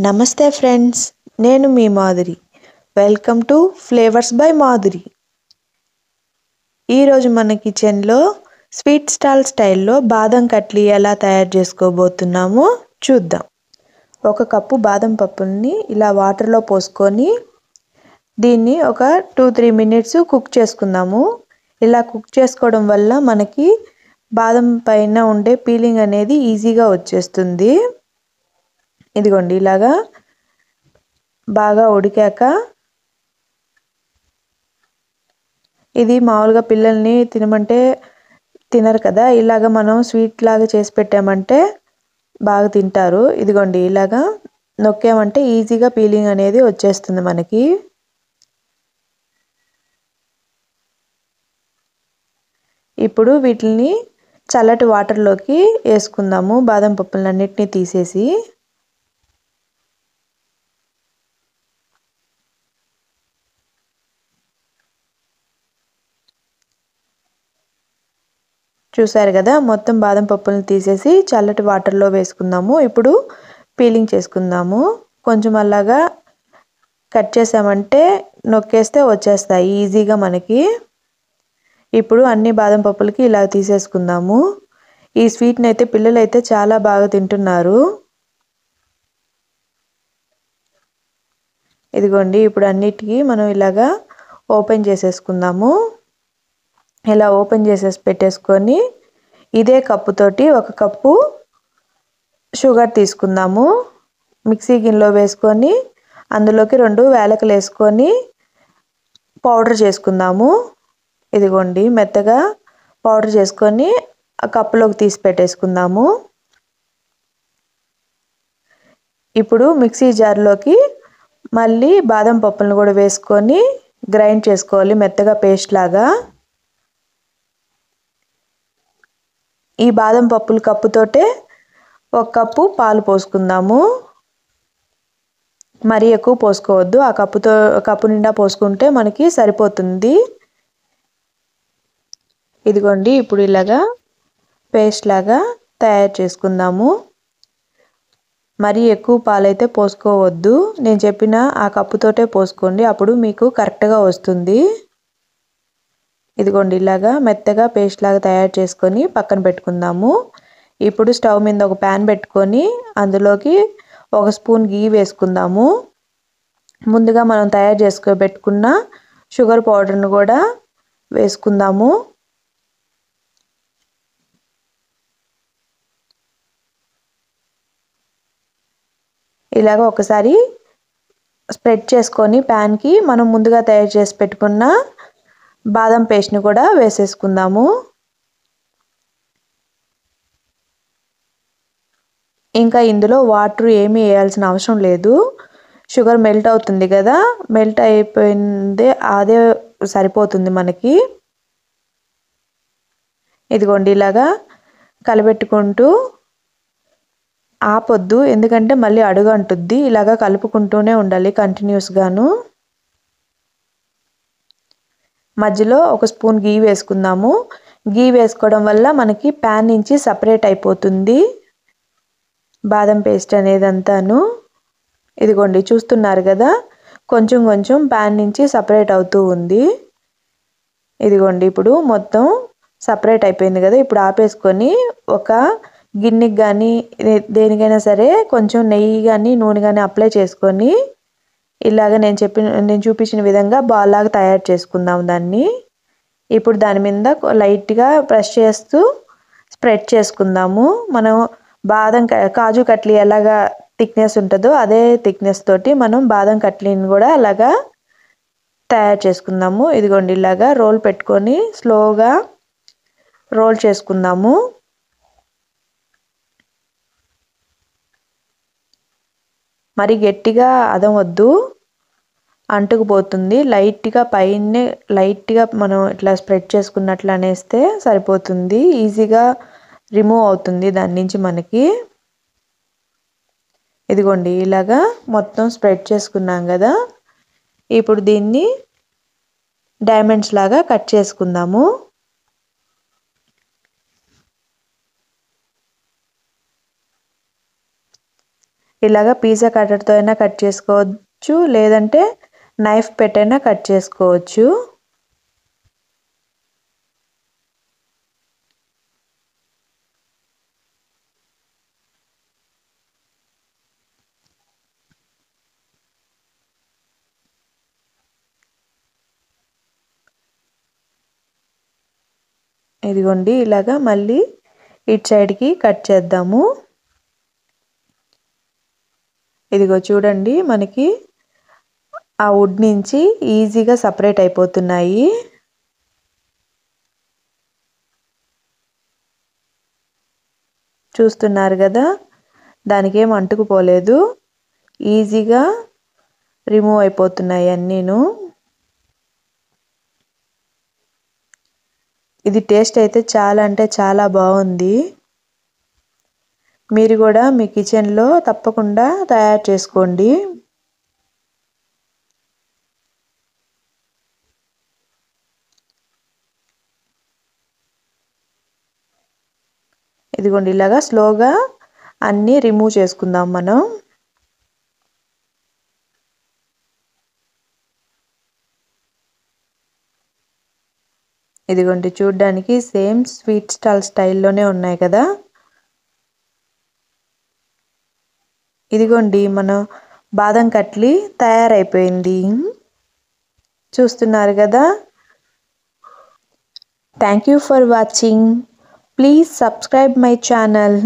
నమస్తే ఫ్రెండ్స్, నేను మీ Madhuri. Welcome to flavours by Madhuri. ఈరోజు మన కిచెన్లో స్వీట్ స్టాల్ స్టైల్లో బాదం కట్లీ ఎలా తయారు చేసుకోబోతున్నామో చూద్దాం. 1 కప్పు బాదం పప్పుల్ని ఇలా వాటర్లో పోసుకొని దీన్ని ఒక 2-3 మినిట్స్ కుక్ చేసుకుందాము. ఇలా కుక్ చేసుకోవడం వల్ల మనకి బాదం పైన ఉండే పీలింగ్ అనేది ఈజీగా వచ్చేస్తుంది. ఇదిగోండి, ఇలాగా బాగా ఉడికాక ఇది మామూలుగా పిల్లల్ని తినమంటే తినరు కదా, ఇలాగ మనం స్వీట్ లాగా చేసి పెట్టామంటే బాగా తింటారు. ఇదిగోండి, ఇలాగా నొక్కామంటే ఈజీగా పీలింగ్ అనేది వచ్చేస్తుంది మనకి. ఇప్పుడు వీటిని చల్లటి వాటర్లోకి వేసుకుందాము, బాదం పప్పులన్నిటినీ తీసేసి. చూసారు కదా, మొత్తం బాదం పప్పులను తీసేసి చల్లటి వాటర్లో వేసుకుందాము. ఇప్పుడు పీలింగ్ చేసుకుందాము. కొంచెం అలాగా కట్ చేసామంటే నొక్కేస్తే వచ్చేస్తాయి ఈజీగా మనకి. ఇప్పుడు అన్ని బాదం పప్పులకి ఇలా తీసేసుకుందాము. ఈ స్వీట్ని అయితే పిల్లలు అయితే చాలా బాగా తింటున్నారు. ఇదిగోండి, ఇప్పుడు అన్నిటికీ మనం ఇలాగా ఓపెన్ చేసేసుకుందాము. ఇలా ఓపెన్ చేసేసి పెట్టేసుకొని ఇదే కప్పుతోటి 1 కప్పు షుగర్ తీసుకుందాము. మిక్సీ గిన్నెలో వేసుకొని అందులోకి 2 యాలకులు వేసుకొని పౌడర్ చేసుకుందాము. ఇదిగోండి, మెత్తగా పౌడర్ చేసుకొని ఆ కప్పులోకి తీసి పెట్టేసుకుందాము. ఇప్పుడు మిక్సీ జార్లోకి మళ్ళీ బాదం పప్పులను కూడా వేసుకొని గ్రైండ్ చేసుకోవాలి మెత్తగా పేస్ట్ లాగా. ఈ బాదం పప్పుల కప్పుతోటే 1 కప్పు పాలు పోసుకుందాము. మరీ ఎక్కువ పోసుకోవద్దు, ఆ కప్పు నిండా పోసుకుంటే మనకి సరిపోతుంది. ఇదిగోండి, ఇప్పుడు ఇలాగా పేస్ట్ లాగా తయారు చేసుకుందాము. మరీ ఎక్కువ పాలైతే పోసుకోవద్దు, నేను చెప్పిన ఆ కప్పుతోటే పోసుకోండి, అప్పుడు మీకు కరెక్ట్గా వస్తుంది. ఇదిగోండి, ఇలాగా మెత్తగా పేస్ట్ లాగా తయారు చేసుకొని పక్కన పెట్టుకుందాము. ఇప్పుడు స్టవ్ మీద ఒక ప్యాన్ పెట్టుకొని అందులోకి 1 స్పూన్ గీ వేసుకుందాము. ముందుగా మనం తయారు పెట్టుకున్న షుగర్ పౌడర్ను కూడా వేసుకుందాము. ఇలాగ ఒకసారి స్ప్రెడ్ చేసుకొని ప్యాన్కి మనం ముందుగా తయారు చేసి పెట్టుకున్న బాదం పేస్ట్ని కూడా వేసేసుకుందాము. ఇంకా ఇందులో వాటర్ ఏమీ వేయాల్సిన అవసరం లేదు, షుగర్ మెల్ట్ అవుతుంది కదా, మెల్ట్ అయిపోయింది అదే సరిపోతుంది మనకి. ఇదిగోండి, ఇలాగా కలబెట్టుకుంటూ ఆపొద్దు, ఎందుకంటే మళ్ళీ అడుగు అంటుద్ది. ఇలాగా కలుపుకుంటూనే ఉండాలి కంటిన్యూస్గాను. మధ్యలో 1 స్పూన్ గీ వేసుకుందాము. గీ వేసుకోవడం వల్ల మనకి ప్యాన్ నుంచి సపరేట్ అయిపోతుంది బాదం పేస్ట్ అనేది అంతాను. ఇదిగోండి, చూస్తున్నారు కదా, కొంచెం కొంచెం ప్యాన్ నుంచి సపరేట్ అవుతూ ఉంది. ఇదిగోండి, ఇప్పుడు మొత్తం సపరేట్ అయిపోయింది కదా. ఇప్పుడు ఆపేసుకొని ఒక గిన్నెకి కానీ దేనికైనా సరే కొంచెం నెయ్యి కానీ నూనె కానీ అప్లై చేసుకొని ఇలాగ నేను చూపించిన విధంగా బాల్ లాగా తయారు చేసుకుందాం దాన్ని. ఇప్పుడు దాని మీద లైట్గా ప్రెస్ చేస్తూ స్ప్రెడ్ చేసుకుందాము. మనం కాజు కట్లీ ఎలాగా థిక్నెస్ ఉంటుందో అదే థిక్నెస్ తోటి మనం బాదం కట్లీని కూడా అలాగా తయారు చేసుకుందాము. ఇదిగోండి, ఇలాగా రోల్ పెట్టుకొని స్లోగా రోల్ చేసుకుందాము. మరి గట్టిగా అదమవద్దు, అంటుకుపోతుంది. లైట్గా పైనే లైట్గా మనం ఇట్లా స్ప్రెడ్ చేసుకున్నట్లు అనేస్తే సరిపోతుంది, ఈజీగా రిమూవ్ అవుతుంది దాని నుంచి మనకి. ఇదిగోండి, ఇలాగా మొత్తం స్ప్రెడ్ చేసుకున్నాం కదా. ఇప్పుడు దీన్ని డైమండ్స్ లాగా కట్ చేసుకుందాము. ఇలాగా పిజ్జా కట్టర్తో అయినా కట్ చేసుకోవచ్చు, లేదంటే నైఫ్ పెట్టైనా కట్ చేసుకోవచ్చు. ఇదిగోండి ఇలాగా మళ్ళీ ఇటు సైడ్కి కట్ చేద్దాము. ఇదిగో చూడండి మనకి ఆ వుడ్ నుంచి ఈజీగా సపరేట్ అయిపోతున్నాయి. చూస్తున్నారు కదా, దానికేం అంటుకుపోలేదు, ఈజీగా రిమూవ్ అయిపోతున్నాయి అన్నీను. ఇది టేస్ట్ అయితే చాలా అంటే చాలా బాగుంది. మీరు కూడా మీ కిచెన్లో తప్పకుండా తయారు చేసుకోండి. ఇదిగోండి ఇలాగా స్లోగా అన్నీ రిమూవ్ చేసుకుందాం మనం. ఇదిగోండి చూడ్డానికి సేమ్ స్వీట్ స్టాల్ స్టైల్లోనే ఉన్నాయి కదా. ఇదిగోండి మన బాదం కట్లీ తయారైపోయింది. చూస్తున్నారు కదా. Thank you for watching. Please subscribe my channel.